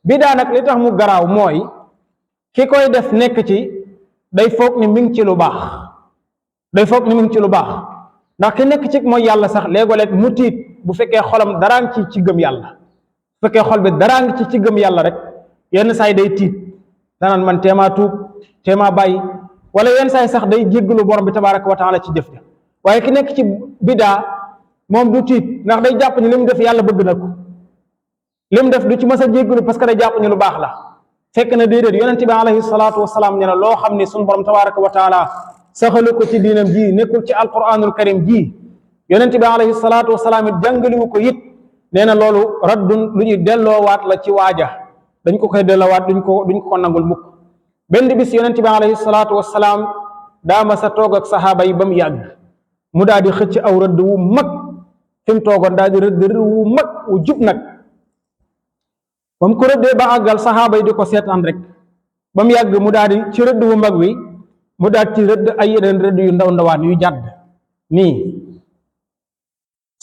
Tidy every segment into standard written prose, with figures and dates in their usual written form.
bidaa nag li tax mu garaaw mooy ki koy def nekk ci day foog ni mi ngi ci lu baax day foog ni mi ngi ci lu baax ndax ki nekk ci mooy yàlla sax léegoo-léeg mu tiit bu fekkee xolam daraa ngi ci gëm yàlla bu fekkee xol bi daraa ngi ci gëm yàlla rek yenn saa yi day tiit danaan man teemaa tuub teemaa bàyyi wala yenn saa yi sax day jéggalu borom bi tabaraka wa taala ci jëf ja waaye ki nekk ci bidaa moom du tiit ndax day jàpp ni li mu def yàlla bëgg na ko li mu def du ci mës a jéggalu parce que day jàpp ni lu baax la fekk na déedéet yonente bi alayhi salaatu wasalaam ne na loo xam ni suñu borom tabaraka wa taala saxalu ko ci diinam ji nekkul ci alquranul karim ji yonente bi alayhi salaatu wasalaam it jàngaliwu ko it nee na loolu raddun lu ñuy delloowaat la ci waaja dañ ko koy delloowaat duñ ko nangul mukk benn bis yonente bi alayhi salaatu wasalaam daa ma sa toog ak saxaaba yi ba mu yàgg mu daal di xëcc aw rëdd wu mag fi mu toogoon daal di rëdd wu mag wu jub nag ba mu ko rëddee ba àggal saxaaba yi di ko seetaan rek ba mu yàgg mu daal di ci rëdd wu mag wi mu daal ci rëdd ay yeneen rëdd yu ndaw ndawaan yu jàdd nii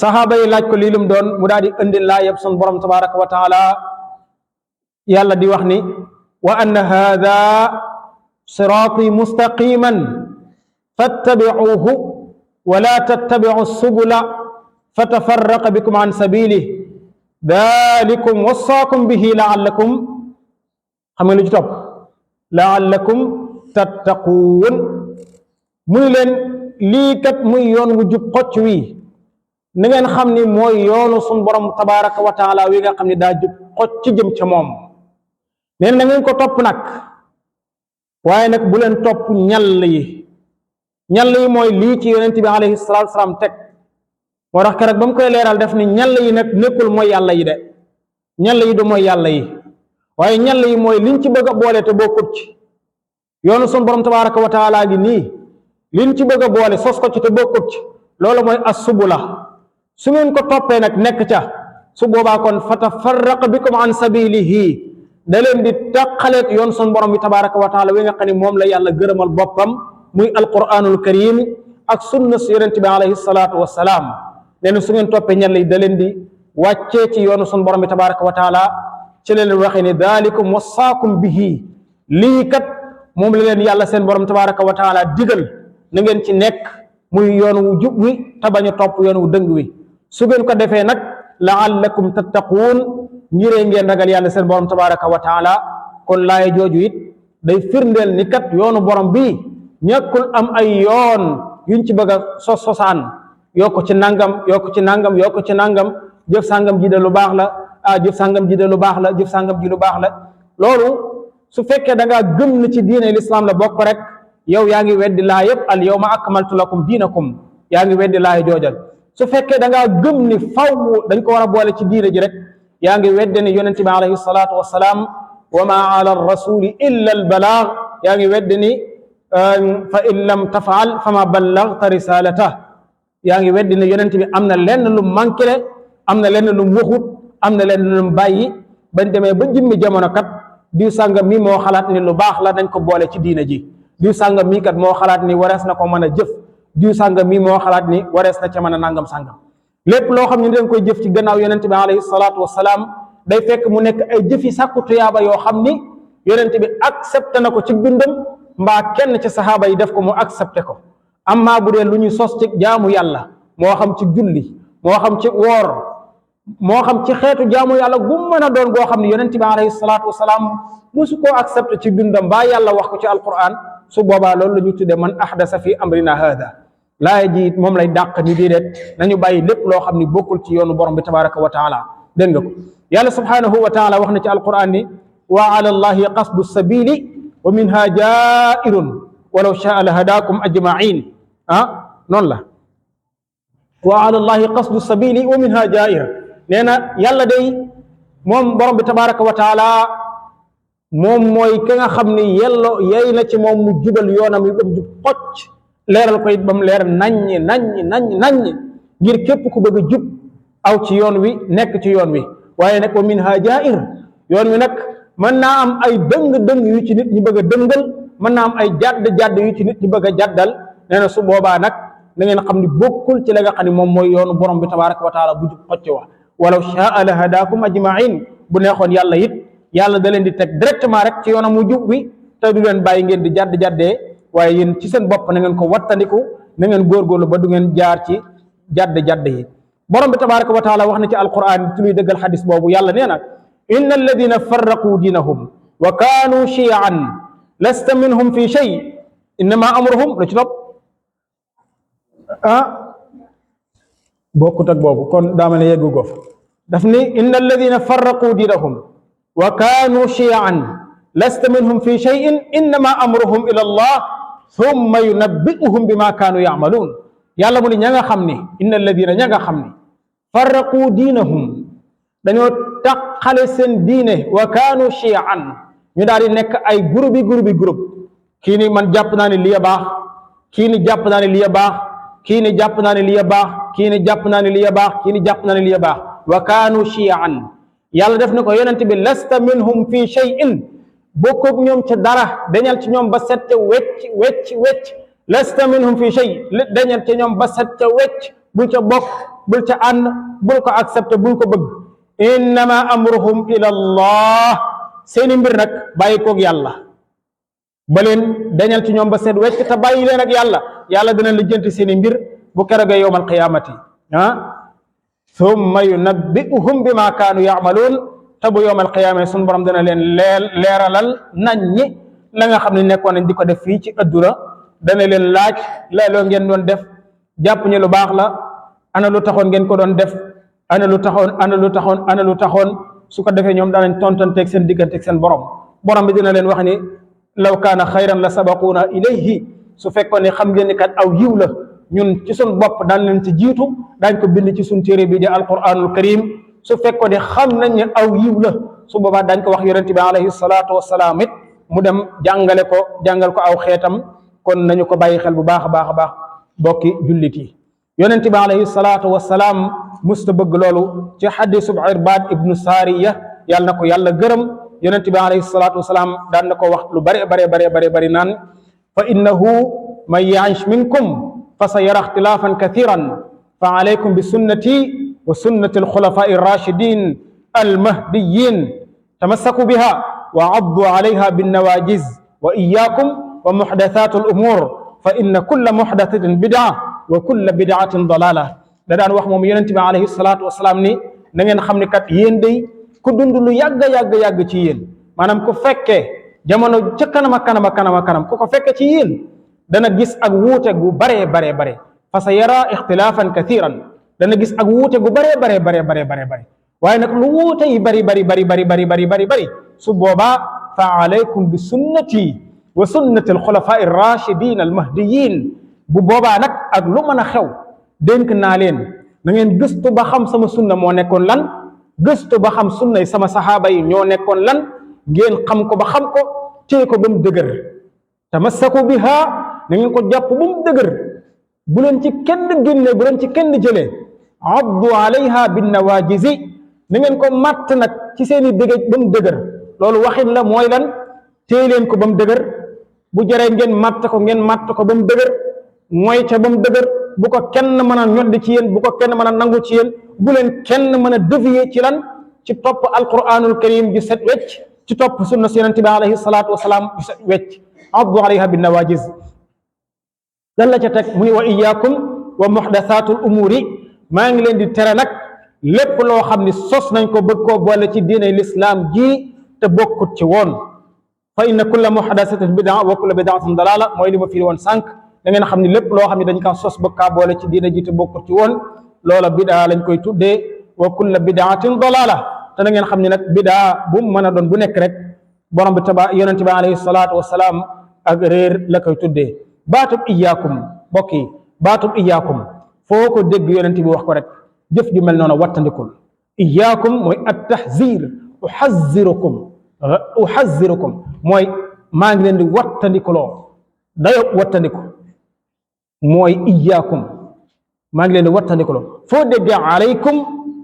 saxaaba yi laaj ko lii lum doon mu daal di indi laa yëpp sun borom tabaraka wa taala yàlla di wax ni wa anna haada siraati mustaqiman fattabicuuhu wa laa tattabicu subula fatafarraqa bikum an sabilihi dalikum wasaakum bihi laallakum xam nga lu ci topp laallakum tattaquun muy leen lii kat muy yoon wu jub xocc wi na ngeen xam ni mooy yoonu sun borom tabaraka wa taala wi nga xam ne daa jub xocc jëm ca moom neen na ngeen ko topp nag waaye nag bu leen topp ñall yi mooy lii ci yonent bi alayhi salaatu wasalaam teg moo tax keroog ba mu koy leeral def ni ñall yi nag nekkul mooy yàlla yi de ñall yi du mooy yàlla yi waaye ñall yi mooy liñ ci bëgg a boole te bokkut ci yoonu sun borom tabaraka wa taala gi nii liñ ci bëgg a boole sos ko ci te bokkut ci loolu mooy as-subula su ngeen ko toppee nag nekk ca su boobaa kon fatafarraqa bikum an sabilihi da leen di tàqaleet yoon sun borom bi tabaraka wa taala wi nga xam ne moom la yàlla gërëmal boppam muy alquranul karim ak sunna si yonente bi alayhi salaatu wassalaam leen su ngeen toppee ñal yi da leen di wàccee ci yoonu sun borom bi tabaraka wa taala ci leen waxee ne dalikum wasaakum bihi lii kat moom la leen yàlla seen borom tabaraka wa taala digal na ngeen ci nekk muy yoon wu jub wi te bañ a topp yoon wu dëng wi su ngeen ko defee nag laallakum tattaquun ngiree ngeen ragal yàlla seen borom tabaraka wa taala kon laay jooju it day firndeel ni kat yoonu borom bi ñàkkul am ay yoon yuñ ci bëgg a sosaan yokku ci nangam yokku ci nangam yokku ci nangam jëf sàngam ji de lu baax la jëf sàngam ji de lu baax la jëf sàngam ji lu baax la loolu su fekkee da ngaa gëm na ci diine l'islam la bokk rek yow yaa ngi weddi laa yëpp al yawma akmaltu lakum diinakum yaa ngi weddi laay joojal su fekkee da ngaa gëm ni faw dañ ko war a boole ci diine ji rek yaa ngi weddi ni yonente bi alayhi salaatu wassalaam wa ma ala rasuli illa al balaag yaa ngi weddi ni fa in lam tafaal fama ballagta risalata yaa ngi weddi ni yonente bi am na lenn lu manqué am na lenn lu waxut am na lenn lu bàyyi bañ demee ba jimmi jamono kat diw sàngam mi moo xalaat ni lu baax la nañ ko boole ci diine ji diw sàngam mii kat moo xalaat ni warees na ko mën a jëf diw sàngam mii moo xalaat ni warees na ca mën a nangam sàngam lépp loo xam ne dañ koy jëf ci gannaaw yonente bi alayhi salaatu wassalaam day fekk mu nekk ay jëfi sàkku tuyaaba yoo xam ni yonente bi accepté na ko ci bindam mbaa kenn ci saxaaba yi def ko mu accepté ko amma bu dee lu ñuy sos ci jaamu yàlla moo xam ci julli moo xam ci woor moo xam ci xeetu jaamu yàlla gu mën a doon goo xam ne yonente bi alayhi salaatu wassalaam musu koo accepté ci bindam mbaa yàlla wax ko ci alquran su boobaa loolu la ñu tuddee man ahdasa fi amrina hada laay ji moom lay dàq ni déedéet nañu bàyyi lépp loo xam ni bokkul ci yoonu borom bi tabaraka wa taala dégg nga ko yàlla subhanahu wa taala wax na ci alquran ni wa ala allahi qasdu sabili wa minha jairun walaw shaa la hadakum ajmain noonu la wa ala allahi qasdu sabili wa minha jair nee na yàlla day moom borom bi tabaraka wa taala moom mooy ki nga xam ni yey na ci moom mu jubal yoonam yi bam jub xocc leeral ko it ba mu leer naññ ngir képp ku bëgg a jub aw ci yoon wi nekk ci yoon wi waaye nag wa minha jair yoon wi nag mën naa am ay dëng-dëng yu ci nit ñi bëgg a dëngal mën naa am ay jadd yu ci nit ñi bëgg a jaddal nee na su boobaa nag na ngeen xam ni bokkul ci la nga xam ne moom mooy yoonu borom bi tabaraka wa taala bu jub xocc wa walaw shaa la hadakum ajmain bu neexoon yàlla it yàlla da leen di teg directement rek ci yoonam mu jub wi te du leen bàyyi ngeen di jaddee waaye yéen ci seen bopp na ngeen ko wattandiku na ngeen góorgóorlu ba du ngeen jaar ci jadd yi borom bi tabaraka wa taala wax na ci alquran ci luy dëggal xadis boobu yàlla nee na inna alladina farraqu diinahum wa kaanu shiyan lasta minhum fi shay innama amruhum la ci topp bokkut ak boobu kon daama ne yeggu goof daf ni inna alladina farraqu diinahum wa kaanu shiyan lasta minhum fi shayin innama amruhum ila allah thumma yunabbi'uhum bima kaanu ya'maluun yàlla mu ne ña nga xam ne inna alladina ña nga xam ne farraqu diinahum dañoo taqale seen diine wa kaanu shiyan ñu daal di nekk ay groupe kii ni man jàpp naa ne lii a baax kii ni jàpp naa ne lii a baax kii ni jàpp naa ne lii a baax kii ni jàpp naa ne lii a baax kii ni jàpp naa ne lii a baax wa kaanu shiyan yàlla def na ko yonent bi lasta minhum fi shay'in bokkoog ñoom ca dara dañal ci ñoom ba set ca wecc lasta minhum fi shay dañal ca ñoom ba set ca wecc bul ca bokk bul ca ànd bul ko accepté bul ko bëgg innama amruhum ila allah seeni mbir nag bàyyi koog yàlla ba leen dañal ci ñoom ba set wecc te bàyyi leen ak yàlla dana lijjanti seeni mbir bu keroogee yowmal qiyaamati thumma yunabbi'uhum bima kaanu ya'maluun te bu yowmal qiyaama suñu borom dana leen leeralal nañ ñi la nga xam ne nekkoon nañ di ko def fii ci adduna dana leen laaj loo ngeen doon def jàpp ñu lu baax la ana lu taxoon ngeen ko doon def ana lu taxoon su ko defee ñoom daanañ tontanteeg seen digganteeg seen borom bi dina leen wax ni law kaana xayran la sabaquuna ilayhi su fekkoon ne xam ngeen ni kat aw yiw la ñun ci suñ bopp daan leen ci jiitu daañ ko bind ci suñ téere bi di alquranul karim su fekkoon ne xam nañ ne aw yiw la su boobaa dañ ko wax yonente bi alayhi salaatu wasalaam it mu dem jàngal ko aw xeetam kon nañu ko bàyyi xel bu baax a baax bokki jullit yi yonente bi alayhi salaatu wasalaam musta bëgg loolu ci xadisu Irbaad ibnu Saariya yàlla na ko yàlla gërëm yonente bi alayhi salaatu wasalaam daan na ko wax lu bari naan fa innahu man ya'ish minkum fa sa yara ixtilaafan kathiran fa alaykum bi sunnati wa sunnati alxulafaa irrashidin almahdiyin tamassaku biha wa addu alayha binnawajiz wa iyyakum wa muhdathatu al-umur fa inna kulla muhdathatin bid'a wa kulla bid'atin dalala da daan wax moom yonent bi alayhi salaatu wasalaam ni na ngeen xam ne kat yéen day ku dund lu yàgg ci yéen maanaam ku fekkee jamono ca kanam ku ko fekke ci yéen dana gis ak wuute gu bare fa sa yara ixtilaafan kathiran dana gis ak wuute gu bare waaye nag lu wuute yi bari su boobaa fa alaykum bi sunnati wa sunnati alxulafaa irrashidin almahdiyin bu boobaa nag ak lu mën a xew dénk naa leen na ngeen gëstu ba xam sama sunna moo nekkoon lan gëstu ba xam sunna yi sama saxaaba yi ñoo nekkoon lan ngeen xam ko ba xam ko téye ko ba mu dëgër tamassaku biha na ngeen ko jàpp ba mu dëgër bu leen ci kenn génne bu leen ci kenn jëlee addu alayha bin nawajizi na ngeen ko matt nag ci seeni dëgëj ba mu dëgër loolu waxin la mooy lan téye leen ko ba mu dëgër bu jëree ngeen matt ko ba mu dëgër mooy ca ba mu dëgër bu ko kenn mën a ñoddi ci yéen bu ko kenn mën a nangu ci yéen bu leen kenn mën a dévier ci lan ci topp alquranul karim ju set wecc ci topp sunna si yonente bi alayhi salaatu wasalaam ju set wecc addu alayha bin nawajiz lan la ca teg mu ni wa iyyakum wa muhdathatul umuri maa ngi leen di tere nag lépp loo xam ni sos nañ ko bëgg koo boole ci diine l'islam ji te bokkut ci woon fa inna kulla muhdathatin bid'a wa kulla bid'atin dalala mooy li ma firi woon sànq da ngeen xam ni lépp loo xam ne dañ kaa sos bëgg kaa boole ci diine ji te bokkut ci woon loola bid'a lañ koy tuddee wa kulla bid'atin dalala te da ngeen xam ni nag bid'a bu mu mën a doon bu nekk rek borom bi yonente bi alayhi salaatu wasalaam ak réer la koy tuddee baatub iyaakum mbokk yi baatub iyaakum foo ko dégg yonent bi wax ko rek jëf ju mel noonu wattandikul iyaakum mooy at tahzir uxazirukum mooy maa ngi leen di wattandikuloo dayob wattandiku mooy iyaakum maa ngi leen di wattandikuloo foo dégg alaykum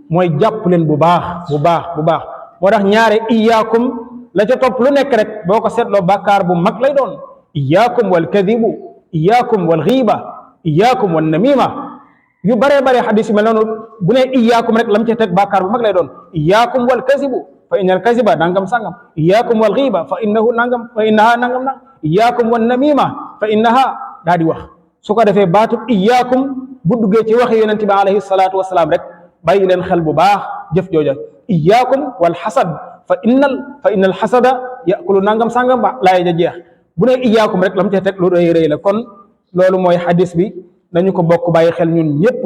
mooy jàpp leen bu baax moo tax ñaare iyaakum la ca topp lu nekk rek boo ko seetloo bàkkaar bu mag lay doon iyaakum wal kadibu iyaakum wal xiiba iyaakum wal namima yu bare xadis yu mel noonu bu ne iyaakum rek lam ca teg bàkkaar bu mag lay doon iyaakum wal kadibu fa innal kaziba nangam sangam iyyakum wal ghiba fa innahu nangam fa innaha nangam nang iyyakum wan namima fa innaha daa di wax su ko defee baatu iyyakum bu duggee ci waxi yonente bi alayhi salaatu wasalaam rek bàyyi leen xel bu baax jëf jooja iyyakum wal xasad fa innal xasada yakulu nangam sangam ba laay ja jeex bu ne iyyakum rek lam ca teg lu rëy rëy la kon loolu mooy xadis bi nañu ko bokk bàyyi xel ñun ñëpp